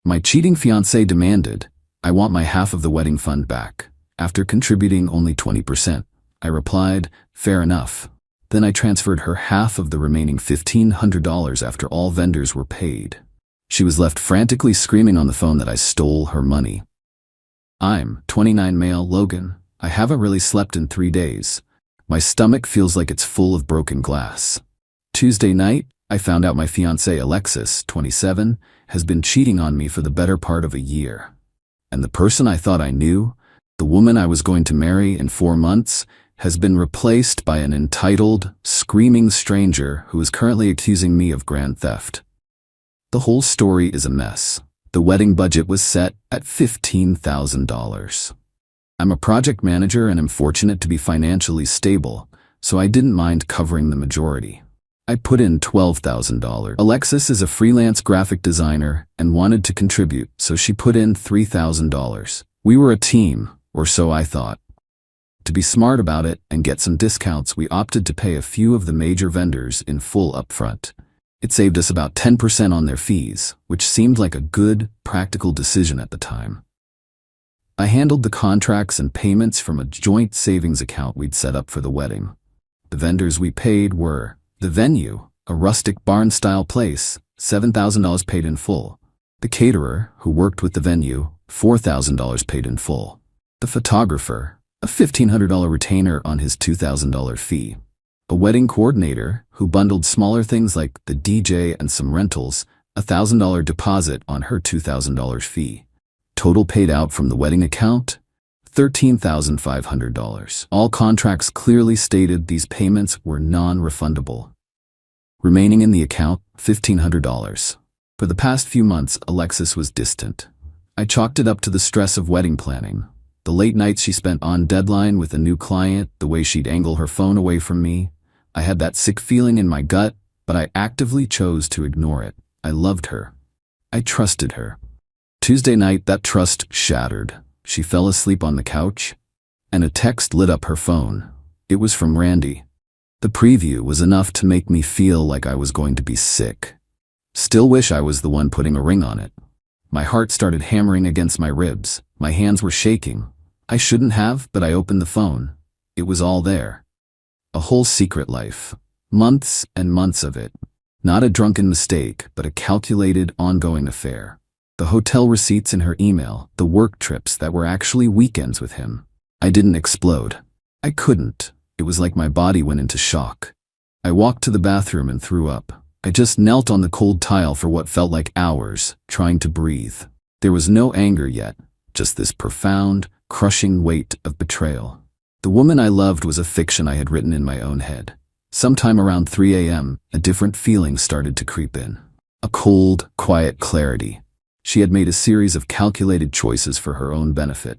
My cheating fiancé demanded, "I want my half of the wedding fund back." After contributing only 20%, I replied, "Fair enough." Then I transferred her half of the remaining $1,500 after all vendors were paid. She was left frantically screaming on the phone that I stole her money. I'm 29 male Logan. I haven't really slept in 3 days. My stomach feels like it's full of broken glass. Tuesday night, I found out my fiancée Alexis, 27, has been cheating on me for the better part of a year. And the person I thought I knew, the woman I was going to marry in 4 months, has been replaced by an entitled, screaming stranger who is currently accusing me of grand theft. The whole story is a mess. The wedding budget was set at $15,000. I'm a project manager and am fortunate to be financially stable, so I didn't mind covering the majority. I put in $12,000. Alexis is a freelance graphic designer and wanted to contribute, so she put in $3,000. We were a team, or so I thought. To be smart about it and get some discounts, we opted to pay a few of the major vendors in full upfront. It saved us about 10% on their fees, which seemed like a good, practical decision at the time. I handled the contracts and payments from a joint savings account we'd set up for the wedding. The vendors we paid were the venue, a rustic barn-style place, $7,000 paid in full. The caterer, who worked with the venue, $4,000 paid in full. The photographer, a $1,500 retainer on his $2,000 fee. A wedding coordinator, who bundled smaller things like the DJ and some rentals, a $1,000 deposit on her $2,000 fee. Total paid out from the wedding account, $13,500. All contracts clearly stated these payments were non-refundable. Remaining in the account, $1,500. For the past few months, Alexis was distant. I chalked it up to the stress of wedding planning. The late nights she spent on deadline with a new client, the way she'd angle her phone away from me. I had that sick feeling in my gut, but I actively chose to ignore it. I loved her. I trusted her. Tuesday night, that trust shattered. She fell asleep on the couch, and a text lit up her phone. It was from Randy. The preview was enough to make me feel like I was going to be sick. Still wish I was the one putting a ring on it. My heart started hammering against my ribs. My hands were shaking. I shouldn't have, but I opened the phone. It was all there. A whole secret life. Months and months of it. Not a drunken mistake, but a calculated, ongoing affair. The hotel receipts in her email, the work trips that were actually weekends with him. I didn't explode. I couldn't. It was like my body went into shock. I walked to the bathroom and threw up. I just knelt on the cold tile for what felt like hours, trying to breathe. There was no anger yet, just this profound, crushing weight of betrayal. The woman I loved was a fiction I had written in my own head. Sometime around 3 a.m., a different feeling started to creep in. A cold, quiet clarity. She had made a series of calculated choices for her own benefit,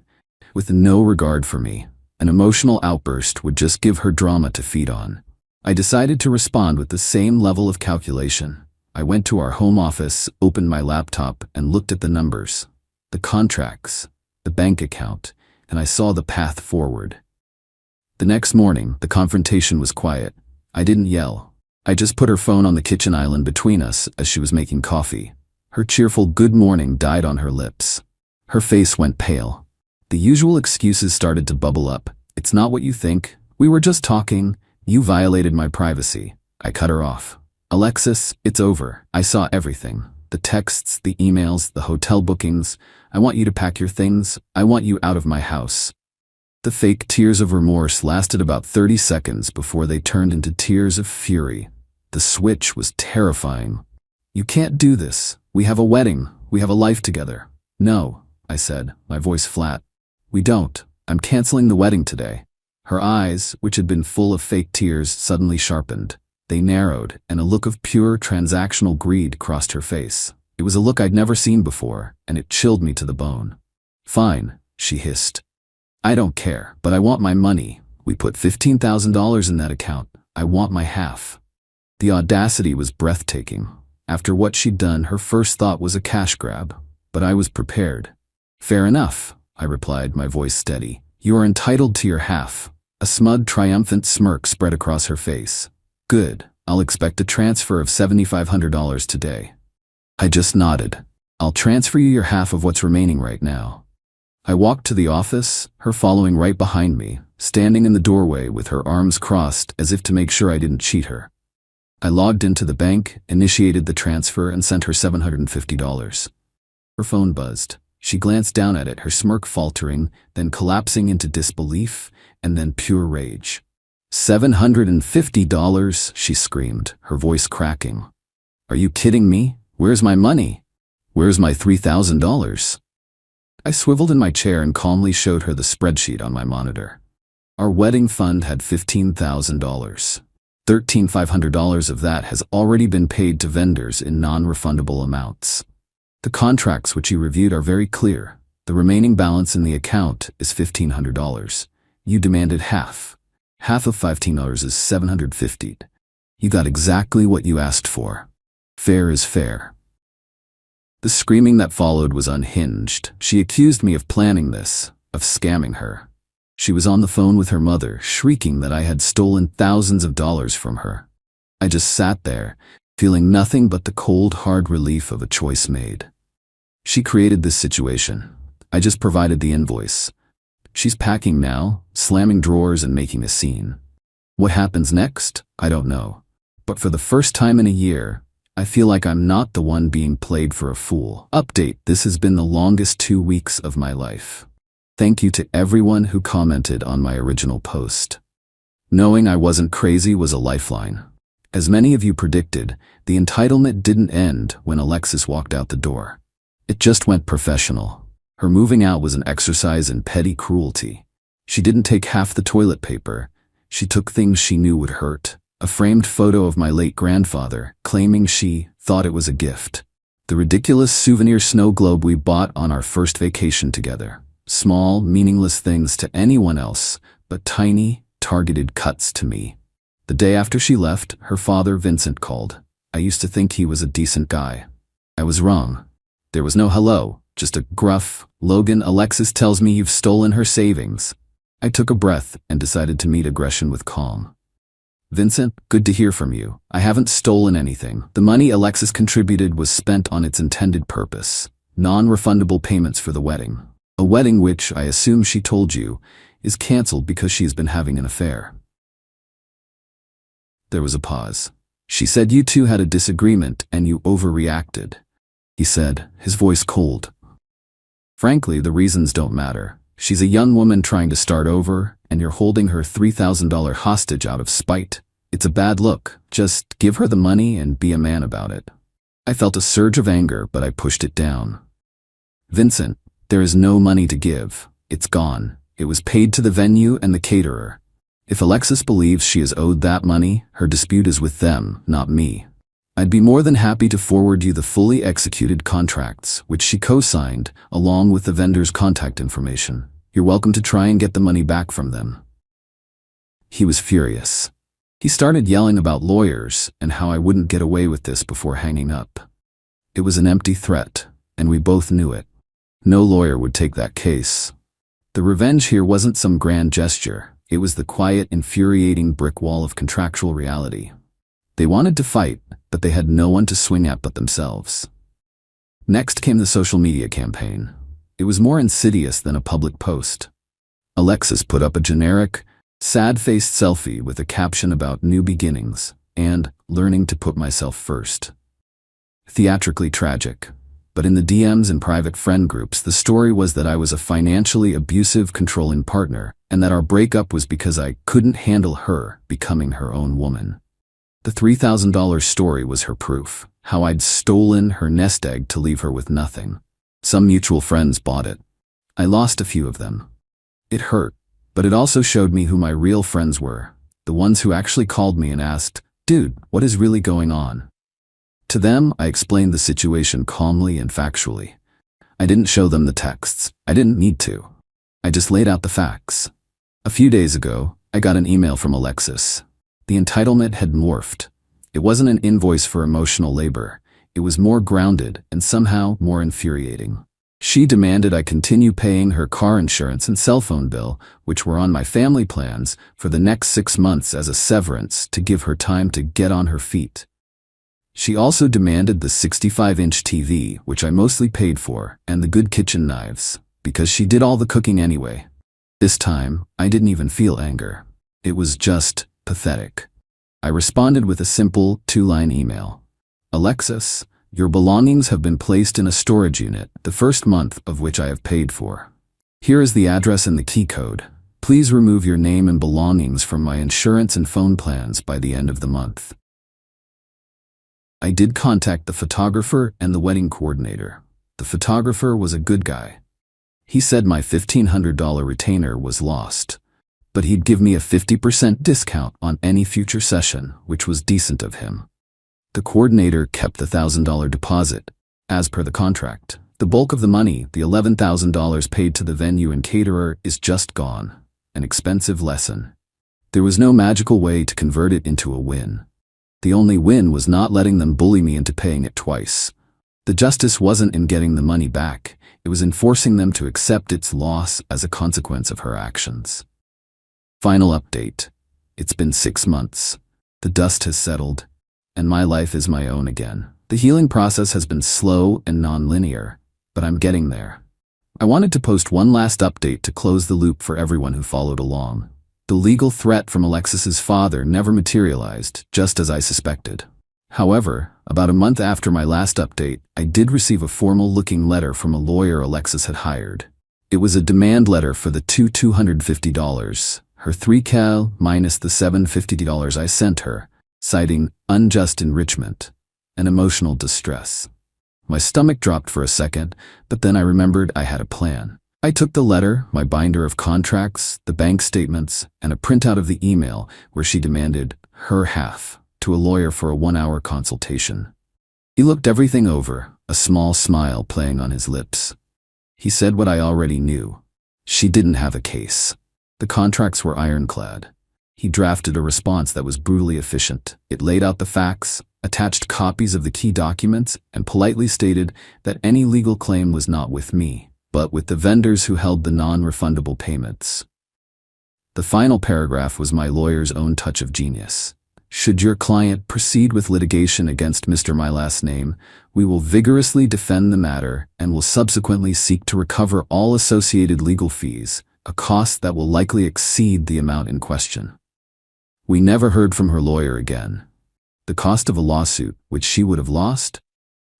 with no regard for me. An emotional outburst would just give her drama to feed on. I decided to respond with the same level of calculation. I went to our home office, opened my laptop, and looked at the numbers, the contracts, the bank account, and I saw the path forward. The next morning, the confrontation was quiet. I didn't yell. I just put her phone on the kitchen island between us as she was making coffee. Her cheerful good morning died on her lips. Her face went pale. The usual excuses started to bubble up. "It's not what you think. We were just talking. You violated my privacy." I cut her off. "Alexis, it's over. I saw everything. The texts, the emails, the hotel bookings. I want you to pack your things. I want you out of my house." The fake tears of remorse lasted about 30 seconds before they turned into tears of fury. The switch was terrifying. "You can't do this. We have a wedding. We have a life together." "No," I said, my voice flat. "We don't. I'm canceling the wedding today." Her eyes, which had been full of fake tears, suddenly sharpened. They narrowed, and a look of pure transactional greed crossed her face. It was a look I'd never seen before, and it chilled me to the bone. "Fine," she hissed. "I don't care, but I want my money. We put $15,000 in that account. I want my half." The audacity was breathtaking. After what she'd done, her first thought was a cash grab, but I was prepared. "Fair enough," I replied, my voice steady. "You are entitled to your half." A smug, triumphant smirk spread across her face. "Good. I'll expect a transfer of $7,500 today." I just nodded. I'll transfer you your half of what's remaining right now. I walked to the office, her following right behind me, standing in the doorway with her arms crossed as if to make sure I didn't cheat her. I logged into the bank, initiated the transfer, and sent her $750. Her phone buzzed. She glanced down at it, her smirk faltering, then collapsing into disbelief, and then pure rage. $750, she screamed, her voice cracking. Are you kidding me? Where's my money? Where's my $3,000? I swiveled in my chair and calmly showed her the spreadsheet on my monitor. Our wedding fund had $15,000. $1,500 of that has already been paid to vendors in non-refundable amounts. The contracts which you reviewed are very clear. The remaining balance in the account is $1,500. You demanded half. Half of $15 is $750. You got exactly what you asked for. Fair is fair. The screaming that followed was unhinged. She accused me of planning this, of scamming her. She was on the phone with her mother, shrieking that I had stolen thousands of dollars from her. I just sat there, feeling nothing but the cold, hard relief of a choice made. She created this situation. I just provided the invoice. She's packing now, slamming drawers and making a scene. What happens next? I don't know. But for the first time in a year, I feel like I'm not the one being played for a fool. Update: this has been the longest 2 weeks of my life. Thank you to everyone who commented on my original post. Knowing I wasn't crazy was a lifeline. As many of you predicted, the entitlement didn't end when Alexis walked out the door. It just went professional. Her moving out was an exercise in petty cruelty. She didn't take half the toilet paper. She took things she knew would hurt. A framed photo of my late grandfather, claiming she thought it was a gift. The ridiculous souvenir snow globe we bought on our first vacation together. Small, meaningless things to anyone else, but tiny, targeted cuts to me. The day after she left, her father, Vincent, called. I used to think he was a decent guy. I was wrong. There was no hello, just a gruff, "Logan, Alexis tells me you've stolen her savings." I took a breath and decided to meet aggression with calm. "Vincent, good to hear from you. I haven't stolen anything. The money Alexis contributed was spent on its intended purpose. Non-refundable payments for the wedding. A wedding which, I assume she told you, is cancelled because she has been having an affair." There was a pause. "She said you two had a disagreement and you overreacted," he said, his voice cold. "Frankly, the reasons don't matter. She's a young woman trying to start over, and you're holding her $3,000 hostage out of spite. It's a bad look. Just give her the money and be a man about it." I felt a surge of anger, but I pushed it down. "Vincent, there is no money to give. It's gone. It was paid to the venue and the caterer. If Alexis believes she is owed that money, her dispute is with them, not me. I'd be more than happy to forward you the fully executed contracts, which she co-signed, along with the vendor's contact information. You're welcome to try and get the money back from them." He was furious. He started yelling about lawyers and how I wouldn't get away with this before hanging up. It was an empty threat, and we both knew it. No lawyer would take that case. The revenge here wasn't some grand gesture. It was the quiet, infuriating brick wall of contractual reality. They wanted to fight, but they had no one to swing at but themselves. Next came the social media campaign. It was more insidious than a public post. Alexis put up a generic, sad-faced selfie with a caption about new beginnings and learning to put myself first. Theatrically tragic. But in the DMs and private friend groups, the story was that I was a financially abusive, controlling partner, and that our breakup was because I couldn't handle her becoming her own woman. The $3,000 story was her proof, how I'd stolen her nest egg to leave her with nothing. Some mutual friends bought it. I lost a few of them. It hurt, but it also showed me who my real friends were, the ones who actually called me and asked, "Dude, what is really going on?" To them, I explained the situation calmly and factually. I didn't show them the texts. I didn't need to. I just laid out the facts. A few days ago, I got an email from Alexis. The entitlement had morphed. It wasn't an invoice for emotional labor. It was more grounded and somehow more infuriating. She demanded I continue paying her car insurance and cell phone bill, which were on my family plans, for the next 6 months as a severance to give her time to get on her feet. She also demanded the 65-inch TV, which I mostly paid for, and the good kitchen knives, because she did all the cooking anyway. This time, I didn't even feel anger. It was just pathetic. I responded with a simple 2-line email. Alexis, your belongings have been placed in a storage unit, the first month of which I have paid for. Here is the address and the key code. Please remove your name and belongings from my insurance and phone plans by the end of the month. I did contact the photographer and the wedding coordinator. The photographer was a good guy. He said my $1,500 retainer was lost, but he'd give me a 50% discount on any future session, which was decent of him. The coordinator kept the $1,000 deposit, as per the contract. The bulk of the money, the $11,000 paid to the venue and caterer, is just gone. An expensive lesson. There was no magical way to convert it into a win. The only win was not letting them bully me into paying it twice. The justice wasn't in getting the money back, it was in forcing them to accept its loss as a consequence of her actions. Final update. It's been 6 months. The dust has settled, and my life is my own again. The healing process has been slow and non-linear, but I'm getting there. I wanted to post one last update to close the loop for everyone who followed along. The legal threat from Alexis's father never materialized, just as I suspected. However, about a month after my last update, I did receive a formal-looking letter from a lawyer Alexis had hired. It was a demand letter for the $250, her $3,000 minus the $750 I sent her, citing unjust enrichment and emotional distress. My stomach dropped for a second, but then I remembered I had a plan. I took the letter, my binder of contracts, the bank statements, and a printout of the email where she demanded her half to a lawyer for a 1-hour consultation. He looked everything over, a small smile playing on his lips. He said what I already knew. She didn't have a case. The contracts were ironclad. He drafted a response that was brutally efficient. It laid out the facts, attached copies of the key documents, and politely stated that any legal claim was not with me, but with the vendors who held the non-refundable payments. The final paragraph was my lawyer's own touch of genius. Should your client proceed with litigation against Mr. My Last Name, we will vigorously defend the matter and will subsequently seek to recover all associated legal fees, a cost that will likely exceed the amount in question. We never heard from her lawyer again. The cost of a lawsuit, which she would have lost,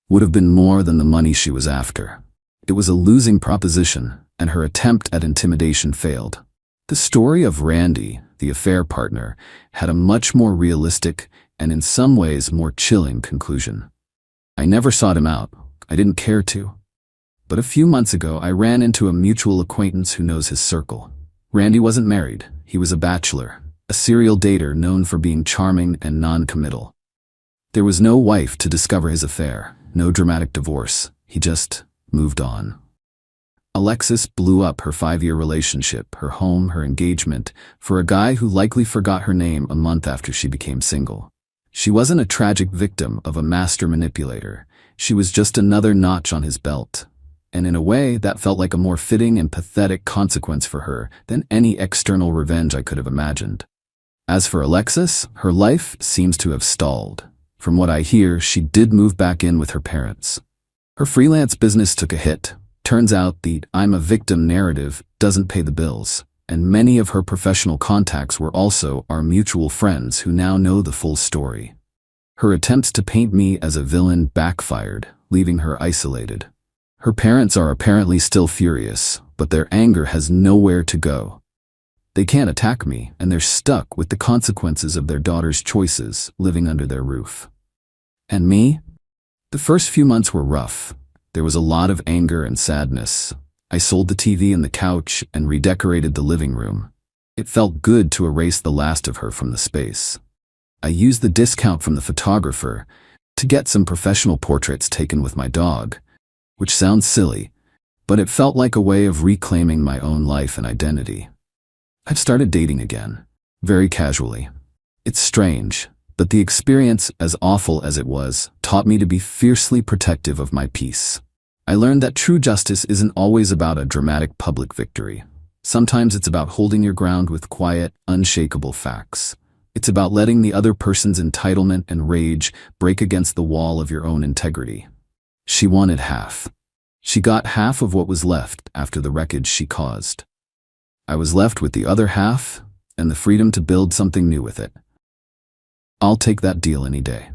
would have been more than the money she was after. It was a losing proposition, and her attempt at intimidation failed. The story of Randy, the affair partner, had a much more realistic and in some ways more chilling conclusion. I never sought him out. I didn't care to. But a few months ago, I ran into a mutual acquaintance who knows his circle. Randy wasn't married. He was a bachelor, a serial dater known for being charming and non-committal. There was no wife to discover his affair, no dramatic divorce. He just moved on. Alexis blew up her 5-year relationship, her home, her engagement, for a guy who likely forgot her name a month after she became single. She wasn't a tragic victim of a master manipulator. She was just another notch on his belt. And in a way, that felt like a more fitting and pathetic consequence for her than any external revenge I could have imagined. As for Alexis, her life seems to have stalled. From what I hear, she did move back in with her parents. Her freelance business took a hit. Turns out the "I'm a victim" narrative doesn't pay the bills, and many of her professional contacts were also our mutual friends who now know the full story. Her attempts to paint me as a villain backfired, leaving her isolated. Her parents are apparently still furious, but their anger has nowhere to go. They can't attack me, and they're stuck with the consequences of their daughter's choices living under their roof. And me? The first few months were rough. There was a lot of anger and sadness. I sold the TV and the couch and redecorated the living room. It felt good to erase the last of her from the space. I used the discount from the photographer to get some professional portraits taken with my dog, which sounds silly, but it felt like a way of reclaiming my own life and identity. I've started dating again, very casually. It's strange, but the experience, as awful as it was, taught me to be fiercely protective of my peace. I learned that true justice isn't always about a dramatic public victory. Sometimes it's about holding your ground with quiet, unshakable facts. It's about letting the other person's entitlement and rage break against the wall of your own integrity. She wanted half. She got half of what was left after the wreckage she caused. I was left with the other half and the freedom to build something new with it. I'll take that deal any day.